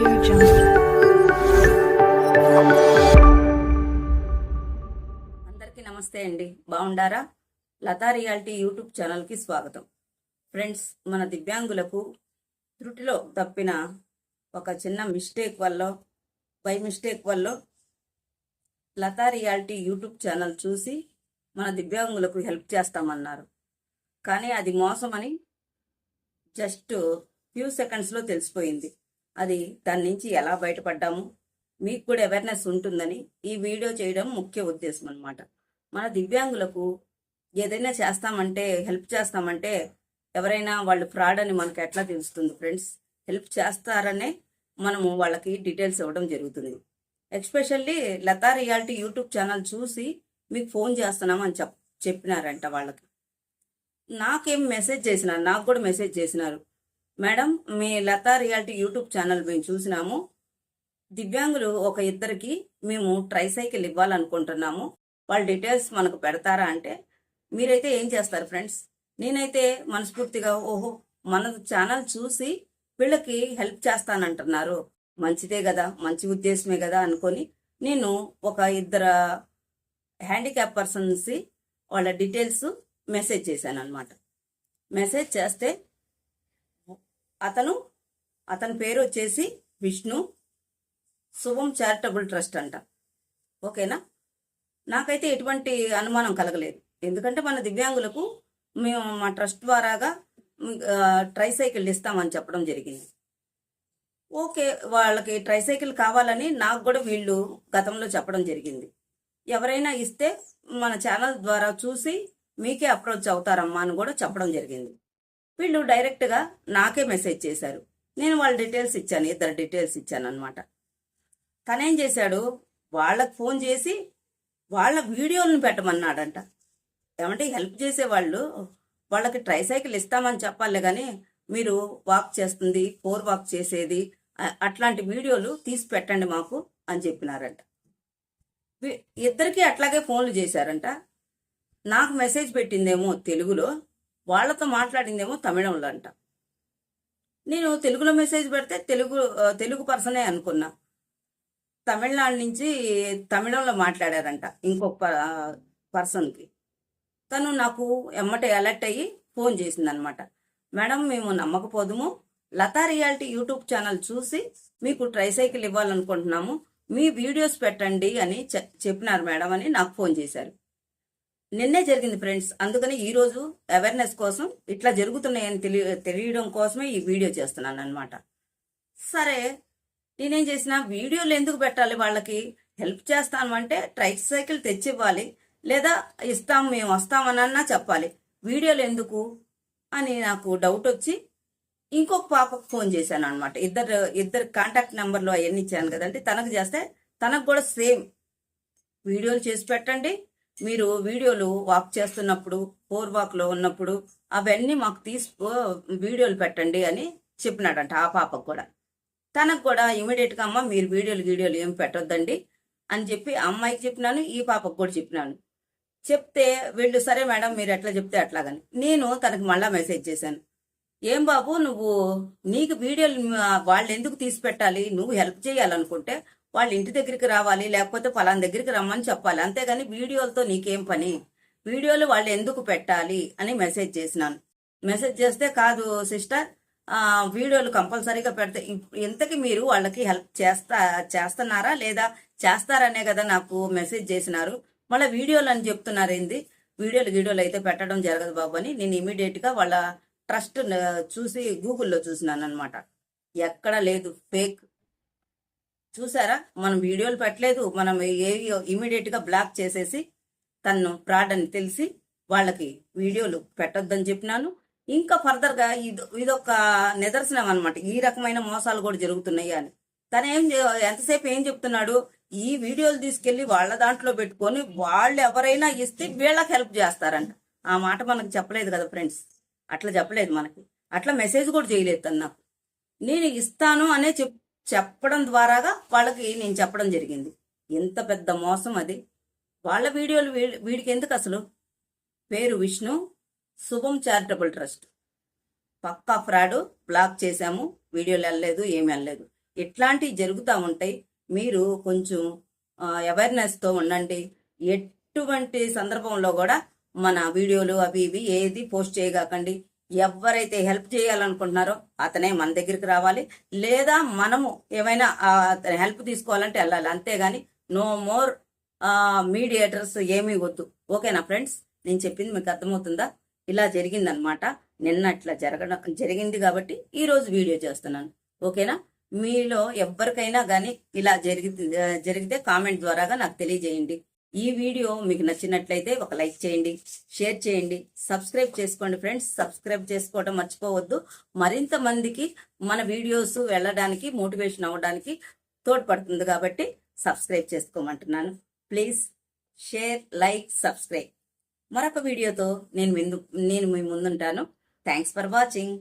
Audio Jungle. అందరికీ నమస్తే అండి. బాగుండారా? లతా రియాలిటీ యూట్యూబ్ ఛానల్కి స్వాగతం. ఫ్రెండ్స్, మన దివ్యాంగులకు త్రుటిలో తప్పిన ఒక చిన్న మిస్టేక్ వల్ల బై మిస్టేక్ వల్ల లతా రియాలిటీ యూట్యూబ్ ఛానల్ చూసి మన దివ్యాంగులకు హెల్ప్ చేస్తామన్నారు. కానీ అది మోసమని జస్ట్ ఫ్యూ సెకండ్స్లో తెలిసిపోయింది. అది దాని నుంచి ఎలా బయటపడ్డాము, మీకు కూడా అవేర్నెస్ ఉంటుందని ఈ వీడియో చేయడం ముఖ్య ఉద్దేశం అన్నమాట. మన దివ్యాంగులకు ఏదైనా చేస్తామంటే, హెల్ప్ చేస్తామంటే ఎవరైనా వాళ్ళు ఫ్రాడ్ అని మనకు ఎట్లా తెలుస్తుంది ఫ్రెండ్స్? హెల్ప్ చేస్తారనే మనము వాళ్ళకి డీటెయిల్స్ ఇవ్వడం జరుగుతుంది. Especially Latha reality YouTube channel చూసి మీకు ఫోన్ చేస్తున్నామని చెప్పినారంట. వాళ్ళకి నాకేం మెసేజ్ చేసినారు, నాకు కూడా మెసేజ్ చేసినారు. మేడం, మీ లతా రియాలిటీ యూట్యూబ్ ఛానల్ మేము చూసినాము, దివ్యాంగులు ఒక ఇద్దరికి మేము ట్రైసైకిల్ ఇవ్వాలనుకుంటున్నాము, వాళ్ళ డీటెయిల్స్ మనకు పెడతారా అంటే, మీరైతే ఏం చేస్తారు ఫ్రెండ్స్? నేనైతే మనస్ఫూర్తిగా ఓహో, మన ఛానల్ చూసి వీళ్ళకి హెల్ప్ చేస్తానంటున్నారు, మంచిదే కదా, మంచి ఉద్దేశమే కదా అనుకొని నేను ఒక ఇద్దరు హ్యాండిక్యాప్ పర్సన్స్ వాళ్ళ డీటెయిల్స్ మెసేజ్ చేశాను అనమాట. మెసేజ్ చేస్తే అతని పేరు వచ్చేసి విష్ణు, శుభం చారిటబుల్ ట్రస్ట్ అంట. ఓకేనా? నాకైతే ఎటువంటి అనుమానం కలగలేదు. ఎందుకంటే మన దివ్యాంగులకు మేము మా ట్రస్ట్ ద్వారాగా ట్రైసైకిల్ ఇస్తామని చెప్పడం జరిగింది. ఓకే, వాళ్ళకి ట్రైసైకిల్ కావాలని నాకు కూడా వీళ్ళు గతంలో చెప్పడం జరిగింది. ఎవరైనా ఇస్తే మన ఛానల్ ద్వారా చూసి మీకే అప్రోచ్ అవుతారమ్మా అని కూడా చెప్పడం జరిగింది. వీళ్ళు డైరెక్ట్గా నాకే మెసేజ్ చేశారు. నేను వాళ్ళ డీటెయిల్స్ ఇచ్చాను, ఇద్దరు డీటెయిల్స్ ఇచ్చాను అనమాట. తనేం చేశాడు, వాళ్ళకు ఫోన్ చేసి వాళ్ళ వీడియోలను పెట్టమన్నాడంట. ఏమంటే హెల్ప్ చేసేవాళ్ళు వాళ్ళకి ట్రైసైకిల్ ఇస్తామని చెప్పాలి, కానీ మీరు వాక్ చేస్తుంది, 4 వాక్ చేసేది అట్లాంటి వీడియోలు తీసి పెట్టండి మాకు అని చెప్పినారంట. ఇద్దరికి అట్లాగే ఫోన్లు చేశారంట. నాకు మెసేజ్ పెట్టిందేమో తెలుగులో, వాళ్ళతో మాట్లాడిందేమో తమిళంలో అంట. నేను తెలుగులో మెసేజ్ పెడితే తెలుగు పర్సనే అనుకున్నా. తమిళనాడు నుంచి తమిళంలో మాట్లాడారంట ఇంకొక పర్సన్కి. తను నాకు ఎమ్మటే అలర్ట్ అయ్యి ఫోన్ చేసిందనమాట. మేడం, మేము నమ్మకపోదుము, లతా రియాలిటీ యూట్యూబ్ ఛానల్ చూసి మీకు ట్రైసైకిల్ ఇవ్వాలనుకుంటున్నాము, మీ వీడియోస్ పెట్టండి అని చెప్పినారు మేడం అని నాకు ఫోన్ చేశారు. నిన్నే జరిగింది ఫ్రెండ్స్. అందుకని ఈరోజు అవేర్నెస్ కోసం, ఇట్లా జరుగుతున్నాయని తెలియడం కోసమే ఈ వీడియో చేస్తున్నాను అనమాట. సరే, నేనేం చేసిన, వీడియోలు ఎందుకు పెట్టాలి? వాళ్ళకి హెల్ప్ చేస్తాను అంటే ట్రైసైకిల్ తెచ్చివ్వాలి, లేదా ఇస్తాం మేము వస్తామనన్నా చెప్పాలి, వీడియోలు ఎందుకు అని నాకు డౌట్ వచ్చి ఇంకొక పాపకు ఫోన్ చేశాను అనమాట. ఇద్దరు కాంటాక్ట్ నెంబర్లు అవన్నీ ఇచ్చాను కదండి. తనకు చేస్తే తనకు కూడా సేమ్ వీడియోలు చేసి పెట్టండి, మీరు వీడియోలు వాక్ చేస్తున్నప్పుడు, 4 వాక్లో ఉన్నప్పుడు అవన్నీ మాకు వీడియోలు పెట్టండి అని చెప్పినాడంట ఆ పాపకు కూడా. తనకు కూడా ఇమీడియట్గా అమ్మ మీరు వీడియోలు ఏం పెట్టొద్దండి అని చెప్పి అమ్మాయికి చెప్పినాను, ఈ పాపకు కూడా చెప్పినాను. చెప్తే వీళ్ళు సరే మేడం మీరు ఎట్లా చెప్తే అట్లాగని నేను తనకు మళ్ళా మెసేజ్ చేశాను. ఏం బాబు, నీకు వీడియోలు వాళ్ళు ఎందుకు తీసి పెట్టాలి? నువ్వు హెల్ప్ చేయాలనుకుంటే వాళ్ళ ఇంటి దగ్గరికి రావాలి, లేకపోతే పలానా దగ్గరికి రమ్మని చెప్పాలి, అంతేగాని వీడియోలతో నీకేం పని, వీడియోలు వాళ్ళు ఎందుకు పెట్టాలి అని మెసేజ్ చేసినాను. మెసేజ్ చేస్తే కాదు సిస్టర్, వీడియోలు కంపల్సరీగా పెడితే ఇంతకీ మీరు వాళ్ళకి హెల్ప్ చేస్తున్నారా లేదా, చేస్తారనే కదా నాకు మెసేజ్ చేసినారు, మళ్ళీ వీడియోలు అని చెప్తున్నారు ఏంది? వీడియోలు అయితే పెట్టడం జరగదు బాబు అని నేను ఇమీడియట్గా వాళ్ళ ట్రస్ట్ చూసి గూగుల్లో చూసినాను అనమాట. ఎక్కడ లేదు, ఫేక్. చూసారా, మనం వీడియోలు పెట్టలేదు, మనం ఇమీడియట్గా బ్లాక్ చేసేసి తను ఫ్రాడ్ అని తెలిసి వాళ్ళకి వీడియోలు పెట్టొద్దని చెప్పినాను. ఇంకా ఫర్దర్గా ఇదొక నిదర్శనం అనమాట, ఈ రకమైన మోసాలు కూడా జరుగుతున్నాయి అని. తను ఎంతసేపు ఏం చెప్తున్నాడు, ఈ వీడియోలు తీసుకెళ్లి వాళ్ళ దాంట్లో పెట్టుకొని వాళ్ళు ఎవరైనా ఇస్తే వీళ్ళకి హెల్ప్ చేస్తారంట. ఆ మాట మనకు చెప్పలేదు కదా ఫ్రెండ్స్, అట్లా చెప్పలేదు మనకి, అట్లా మెసేజ్ కూడా చేయలేదు తను నాకు. నేను ఇస్తాను అనే చెప్పడం ద్వారాగా వాళ్ళకి నేను చెప్పడం జరిగింది. ఎంత పెద్ద మోసం అది. వాళ్ళ వీడియోలు వీడికి ఎందుకు అసలు? పేరు విష్ణు, శుభం చారిటబుల్ ట్రస్ట్. పక్కా ఫ్రాడ్, బ్లాక్ చేశాము, వీడియోలు వెళ్ళలేదు, ఏమి వెళ్ళలేదు. ఇట్లాంటివి జరుగుతూ ఉంటాయి. మీరు కొంచెం అవేర్నెస్తో ఉండండి. ఎటువంటి సందర్భంలో కూడా మన వీడియోలు అవి ఇవి ఏది పోస్ట్ చేయగాకండి. ఎవరైతే హెల్ప్ చేయాలనుకుంటున్నారో అతనే మన దగ్గరికి రావాలి, లేదా మనము ఏమైనా అతని హెల్ప్ తీసుకోవాలంటే వెళ్ళాలి. అంతేగాని నో మోర్ మీడియేటర్స్ ఏమీ వద్దు. ఓకేనా ఫ్రెండ్స్? నేను చెప్పింది మీకు అర్థమవుతుందా? ఇలా జరిగిందనమాట. నిన్న అట్లా జరిగింది కాబట్టి ఈరోజు వీడియో చేస్తున్నాను. ఓకేనా? మీలో ఎవరికైనా కానీ ఇలా జరిగితే కామెంట్ ద్వారాగా నాకు తెలియజేయండి. ఈ వీడియో మీకు నచ్చినట్లయితే ఒక లైక్ చేయండి, షేర్ చేయండి, సబ్స్క్రైబ్ చేసుకోండి ఫ్రెండ్స్. సబ్స్క్రైబ్ చేసుకోవడం మర్చిపోవద్దు. మరింత మందికి మన వీడియోస్ వెళ్ళడానికి, మోటివేషన్ అవ్వడానికి తోడ్పడుతుంది కాబట్టి సబ్స్క్రైబ్ చేసుకోమంటున్నాను. Please share, like, subscribe. మరొక వీడియోతో నేను మీ ముందుంటాను. Thanks for watching.